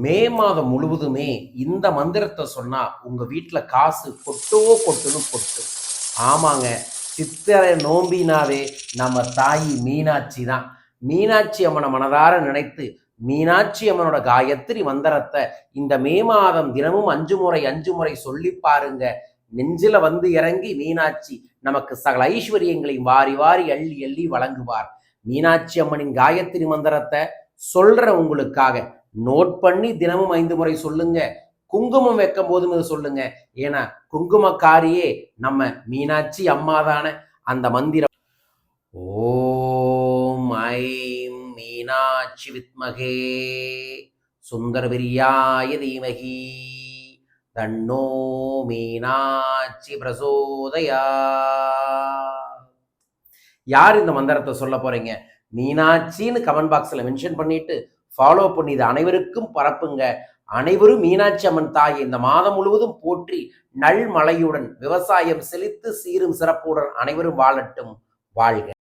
மே மாதம் முழுவதுமே இந்த மந்திரத்தை சொன்னா உங்க வீட்டுல காசு கொட்டுன்னு கொட்டு. ஆமாங்க, சித்திரை நோம்பினாவே நம்ம தாயி மீனாட்சி தான். மீனாட்சி அம்மனை மனதார நினைத்து மீனாட்சி அம்மனோட காயத்ரி மந்திரத்தை இந்த மே மாதம் தினமும் 5 முறை சொல்லி பாருங்க. நெஞ்சில வந்து இறங்கி மீனாட்சி நமக்கு சகல ஐஸ்வர்யங்களையும் வாரி வாரி அள்ளி அள்ளி வழங்குவார். மீனாட்சி அம்மனின் காயத்ரி மந்திரத்தை சொல்ற உங்களுக்காக நோட் பண்ணி தினமும் 5 முறை சொல்லுங்க. குங்குமம் வைக்கும் போதும் இது சொல்லுங்க. ஏன்னா குங்குமக்காரியே நம்ம மீனாட்சி அம்மா தானே. அந்த மந்திரம் ஓம் ஐம் மீனாட்சி வித்மகே சுந்தரபிரியாய தீமகி தன்னோ மீனாட்சி பிரசோதயா. யார் இந்த மந்திரத்தை சொல்ல போறீங்க? மீனாட்சின்னு கமெண்ட் பாக்ஸ்ல மென்ஷன் பண்ணிட்டு ஃபாலோ பண்ணி இது அனைவருக்கும் பரப்புங்க. அனைவரும் மீனாட்சி அம்மன் தாயை இந்த மாதம் முழுவதும் போற்றி நல்மழையுடன் விவசாயம் செழித்து சீரும் சிறப்புடன் அனைவரும் வாழட்டும். வாழ்க.